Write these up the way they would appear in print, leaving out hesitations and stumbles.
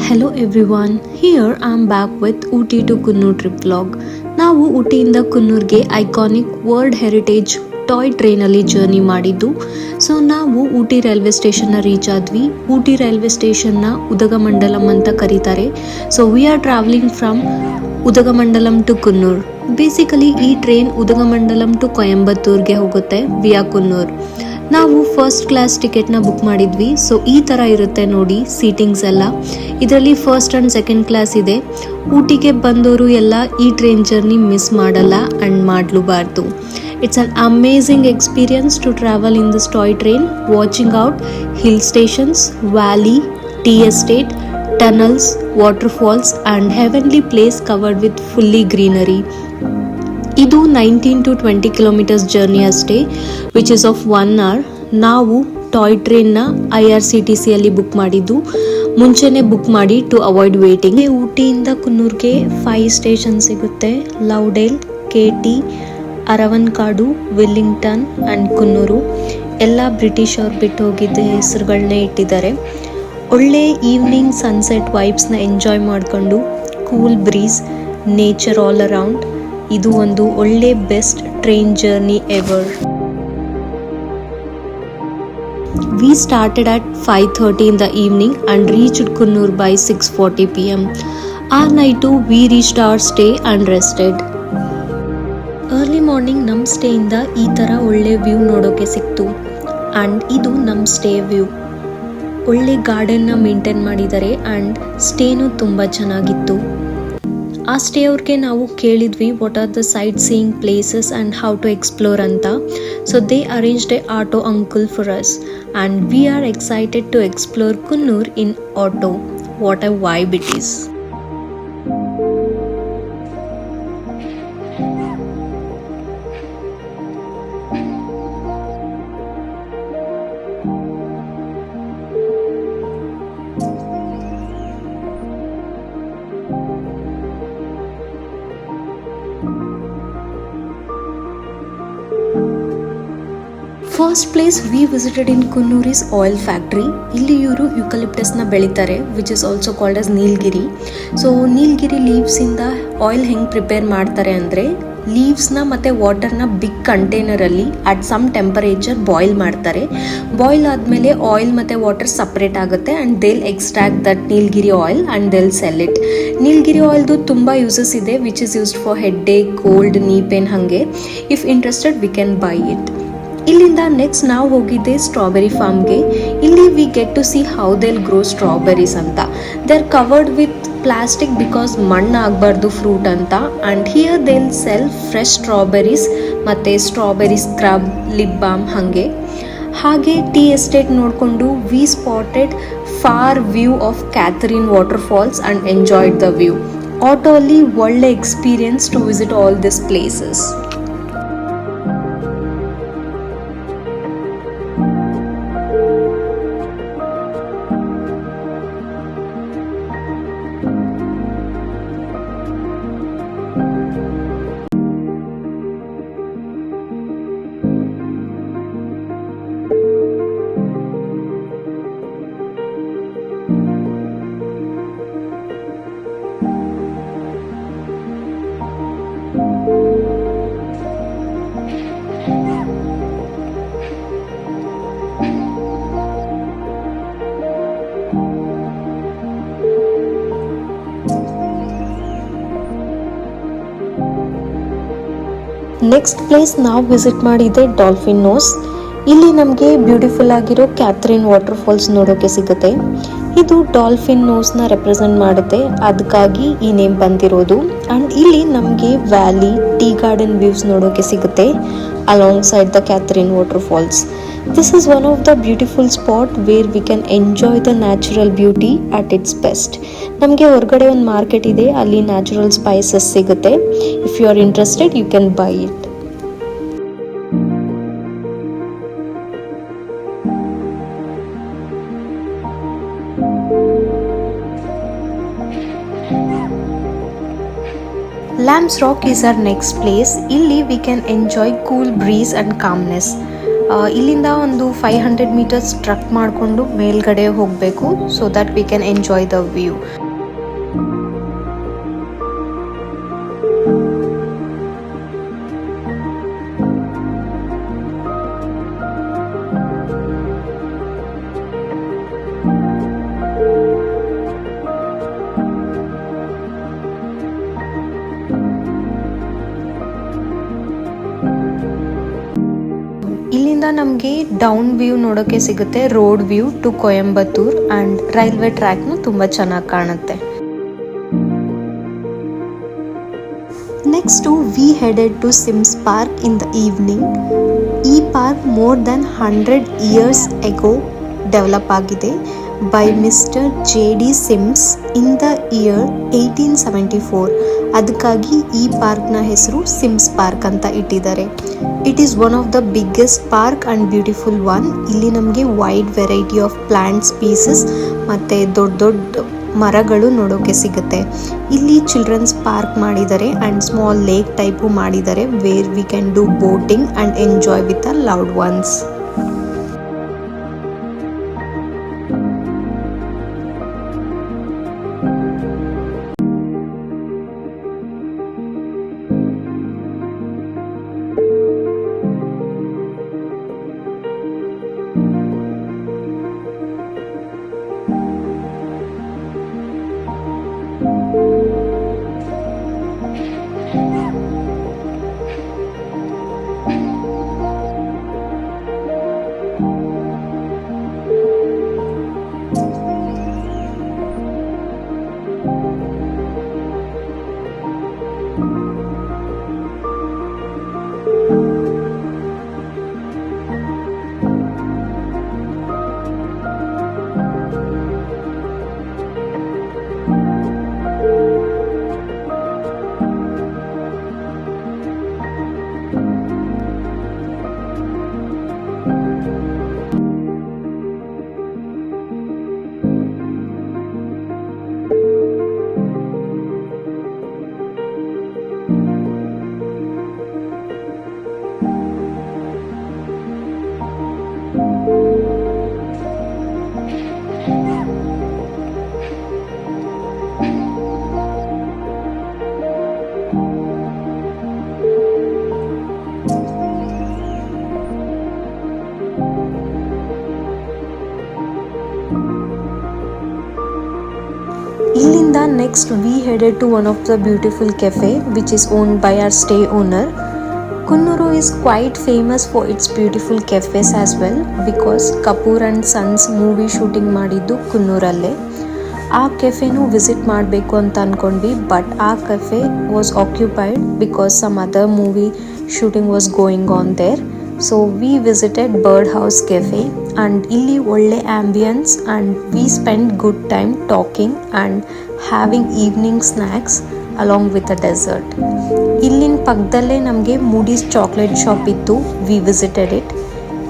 Hello everyone, here I am back with Ooty to Kunnur trip vlog. ನಾವು ಊಟಿಯಿಂದ ಕುನ್ನೂರ್ಗೆ iconic world heritage toy ಟ್ರೈನಲ್ಲಿ journey ಮಾಡಿದ್ದು. So ನಾವು Ooty railway ಸ್ಟೇಷನ್ನ reach ಆದ್ವಿ. Ooty railway ಸ್ಟೇಷನ್ನ Udhagamandalam ಅಂತ ಕರೀತಾರೆ. So we are travelling from Udhagamandalam to Coonoor. Basically ಈ train Udhagamandalam to ಕೊಯಂಬತ್ತೂರ್ಗೆ ಹೋಗುತ್ತೆ ವಿಯಾ ಕುನ್ನೂರ್. ನಾವು ಫಸ್ಟ್ ಕ್ಲಾಸ್ ಟಿಕೆಟ್ನ ಬುಕ್ ಮಾಡಿದ್ವಿ. ಸೊ ಈ ಥರ ಇರುತ್ತೆ ನೋಡಿ ಸೀಟಿಂಗ್ಸ್ ಎಲ್ಲ. ಇದರಲ್ಲಿ ಫಸ್ಟ್ ಆ್ಯಂಡ್ ಸೆಕೆಂಡ್ ಕ್ಲಾಸ್ ಇದೆ. ಊಟಿಗೆ ಬಂದವರು ಎಲ್ಲ ಈ ಟ್ರೈನ್ ಜರ್ನಿ ಮಿಸ್ ಮಾಡಲ್ಲ ಆ್ಯಂಡ್ ಮಾಡಲೂಬಾರ್ದು. It's an amazing experience to travel in this toy train, watching out hill stations, valley, tea estate, tunnels, waterfalls and heavenly place covered with fully greenery. ಇದು 19 to 20 kilometres journey ಅಷ್ಟೇ, which is of 1 hour. ನಾವು toy ಟ್ರೈನ್ನ IRCTCಯಲ್ಲಿ book ಮಾಡಿದ್ದು. ಮುಂಚೆನೇ book ಮಾಡಿ to avoid waiting. ಊಟಿಯಿಂದ ಕುನ್ನೂರ್ಗೆ 5 ಸ್ಟೇಷನ್ ಸಿಗುತ್ತೆ: ಲೌಡೇಲ್, KT, ಅರವನ್ಕಾಡು, ವಿಲ್ಲಿಂಗ್ಟನ್ ಆ್ಯಂಡ್ ಕುನ್ನೂರು. ಎಲ್ಲ ಬ್ರಿಟಿಷ್ ಅವ್ರು ಬಿಟ್ಟು ಹೋಗಿದ್ದ ಹೆಸರುಗಳನ್ನೇ ಇಟ್ಟಿದ್ದಾರೆ. ಒಳ್ಳೆ ಈವ್ನಿಂಗ್ ಸನ್ಸೆಟ್ ವೈಬ್ಸ್ನ ಎಂಜಾಯ್ ಮಾಡಿಕೊಂಡು, cool breeze, nature all around. ಇದು ಒಂದು ಒಳ್ಳೆ best train journey ever. We started at 5:30 in the evening and reached Kunnur by 6:40 p.m. Our night too, we reached our stay and rested. Early morning ನಮ್ಮ ಸ್ಟೇಯಿಂದ ಈ ಥರ ಒಳ್ಳೆ view ನೋಡೋಕೆ ಸಿಕ್ತು. And ಇದು ನಮ್ಮ ಸ್ಟೇ ವ್ಯೂ. ಒಳ್ಳೆ ಗಾರ್ಡನ್ನ ಮೇಂಟೈನ್ ಮಾಡಿದ್ದಾರೆ ಆ್ಯಂಡ್ ಸ್ಟೇನೂ ತುಂಬ ಚೆನ್ನಾಗಿತ್ತು. ಆ ಸ್ಟೇ ಅವ್ರಿಗೆ ನಾವು ಕೇಳಿದ್ವಿ what are the sightseeing places and how to explore ಅಂತ. So they arranged a auto uncle for us and we are excited to explore Coonoor in auto. What a vibe it is. First place we visited in Coonoor is oil factory. ಇಲ್ಲಿ ಇವರು ಯುಕಲಿಪ್ಟಸ್ನ ಬೆಳೀತಾರೆ, which is also called as Nilgiri. So Nilgiri ಲೀವ್ಸಿಂದ oil ಹೆಂಗೆ prepare ಮಾಡ್ತಾರೆ ಅಂದರೆ, ಲೀವ್ಸ್ನ ಮತ್ತು ವಾಟರ್ನ ಬಿಗ್ ಕಂಟೈನರಲ್ಲಿ ಅಟ್ ಸಮ್ ಟೆಂಪರೇಚರ್ ಬಾಯ್ಲ್ ಮಾಡ್ತಾರೆ. ಬಾಯ್ಲ್ ಆದಮೇಲೆ ಆಯಿಲ್ ಮತ್ತು ವಾಟರ್ ಸಪ್ರೇಟ್ ಆಗುತ್ತೆ and they'll extract that Nilgiri oil and they'll sell it. Nilgiri ಆಯಿಲ್ದು ತುಂಬ ಯೂಸಸ್ ಇದೆ, which is used for headache, cold, knee pain. ಹಾಗೆ if interested we can buy it. ಇಲ್ಲಿಂದ next ನಾವು ಹೋಗಿದ್ದೆ ಸ್ಟ್ರಾಬೆರಿ ಫಾರ್ಮ್ಗೆ. ಇಲ್ಲಿ we get to see how they'll grow strawberries ಅಂತ. They are covered with plastic because ಮಣ್ಣು ಆಗಬಾರ್ದು fruit ಅಂತ. And here they'll sell fresh strawberries ಮತ್ತು ಸ್ಟ್ರಾಬೆರಿ ಸ್ಕ್ರಬ್, ಲಿಪ್ ಬಾಮ್. ಹಾಗೆ ಟೀ ಎಸ್ಟೇಟ್ ನೋಡಿಕೊಂಡು we spotted far view of Catherine waterfalls and enjoyed the view. Auto ಅಲ್ಲಿ ಒಳ್ಳೆ experience to visit all this places. Next place ನಾವು visit ಮಾಡಿದ್ದೆ dolphin nose. ಇಲ್ಲಿ ನಮಗೆ beautiful ಆಗಿರೋ ಕ್ಯಾಥರಿನ್ ವಾಟರ್ಫಾಲ್ಸ್ ನೋಡೋಕೆ ಸಿಗುತ್ತೆ. ಇದು ಡಾಲ್ಫಿನ್ ನೋಸ್ನ ರೆಪ್ರೆಸೆಂಟ್ ಮಾಡುತ್ತೆ, ಅದಕ್ಕಾಗಿ ಈ ನೇಮ್ ಬಂದಿರೋದು. ಆ್ಯಂಡ್ ಇಲ್ಲಿ ನಮಗೆ ವ್ಯಾಲಿ, ಟೀ ಗಾರ್ಡನ್ ವ್ಯೂಸ್ ನೋಡೋಕೆ ಸಿಗುತ್ತೆ along side the Catherine waterfalls. This is one of the beautiful spot where we can enjoy the natural beauty at its best. ನಮಗೆ ಹೊರಗಡೆ ಒಂದು ಮಾರ್ಕೆಟ್ ಇದೆ, ಅಲ್ಲಿ ನ್ಯಾಚುರಲ್ ಸ್ಪೈಸಸ್ ಸಿಗುತ್ತೆ. If you are interested you can buy it. Lamb's Rock is our next place. ಇಲ್ಲಿ we can enjoy cool breeze and calmness. ಇಲ್ಲಿಂದ ಒಂದು 500 metres truck ಮಾಡಿಕೊಂಡು ಮೇಲ್ಗಡೆ ಹೋಗಬೇಕು so that we can enjoy the view. ಇಲ್ಲಿಂದ ನಮಗೆ down view ನೋಡೋಕೆ ಸಿಗುತ್ತೆ, road view to Coimbatore and railway ಟ್ರ್ಯಾಕ್ನು ತುಂಬ ಚೆನ್ನಾಗಿ ಕಾಣುತ್ತೆ. Next we headed to Sims park in the evening. ಈ park more than 100 years ago develop ಆಗಿದೆ by mister J D. Sims in the year 1874. ಅದಕ್ಕಾಗಿ ಈ ಪಾರ್ಕ್ನ ಹೆಸರು ಸಿಮ್ಸ್ ಪಾರ್ಕ್ ಅಂತ ಇಟ್ಟಿದ್ದಾರೆ. It is one of the biggest park and beautiful one. ಇಲ್ಲಿ ನಮಗೆ wide variety of plant species ಮತ್ತು ದೊಡ್ಡ ದೊಡ್ಡ ಮರಗಳು ನೋಡೋಕೆ ಸಿಗುತ್ತೆ. ಇಲ್ಲಿ ಚಿಲ್ಡ್ರನ್ಸ್ ಪಾರ್ಕ್ ಮಾಡಿದ್ದಾರೆ ಆ್ಯಂಡ್ ಸ್ಮಾಲ್ ಲೇಕ್ ಟೈಪು ಮಾಡಿದ್ದಾರೆ where we can do boating and enjoy with a loved ones. ಇಲ್ಲಿಂದ next we headed to one of the beautiful cafe which is owned by our stay owner. Kunnuru is quite famous for its beautiful cafes as well because Kapoor and Sons movie shooting ಮಾಡಿದ್ದು ಕುನ್ನೂರಲ್ಲೇ. ಆ ಕೆಫೆನೂ visit ಮಾಡಬೇಕು ಅಂತ ಅಂದ್ಕೊಂಡ್ವಿ, but ಆ cafe was occupied because some other movie shooting was going on there. So we visited bird house cafe and ಇಲ್ಲಿ ಒಳ್ಳೆ ambience and we spend good time talking and having evening snacks along with a dessert. ಇಲ್ಲಿನ ಪಕ್ಕದಲ್ಲೇ ನಮಗೆ Moody's chocolate shop ಇತ್ತು, we visited it.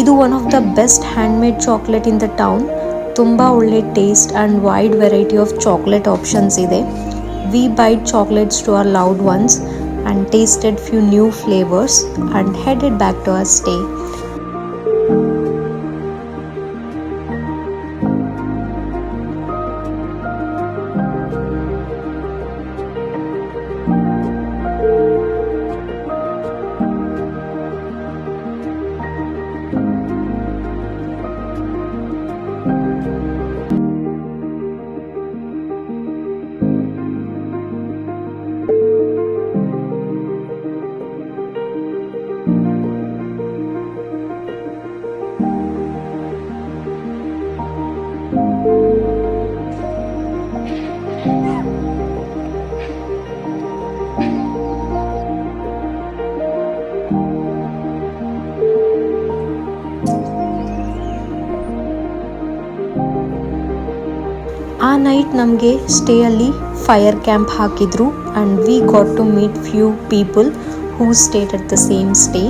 ಇದು one of the best handmade chocolate in the town. ತುಂಬ ಒಳ್ಳೆ taste and wide variety of chocolate options ಇದೆ. We bite chocolates to our loved ones and tasted few new flavors and headed back to our stay. ಆ night ನಮಗೆ ಸ್ಟೇಯಲ್ಲಿ fire camp ಹಾಕಿದ್ರು and we got to meet few people who stayed at the same stay.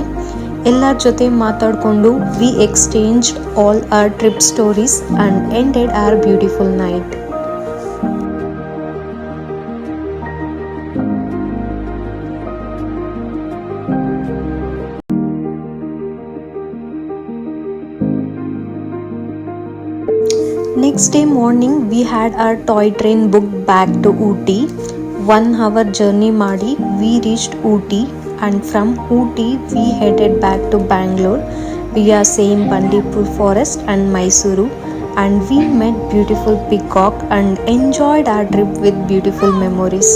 ಎಲ್ಲರ ಜೊತೆ ಮಾತಾಡಿಕೊಂಡು we exchanged all our trip stories and ended our beautiful night. Next day morning, we had our toy train booked back to Ooty. 1 hour journey Madi, we reached Ooty, and from Ooty we headed back to Bangalore via same Bandipur forest and Mysuru, and we met beautiful peacock and enjoyed our trip with beautiful memories.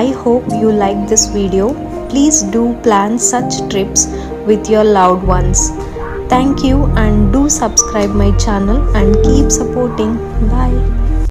I hope you like this video. Please do plan such trips with your loved ones. Thank you and do subscribe my channel and keep supporting. Bye.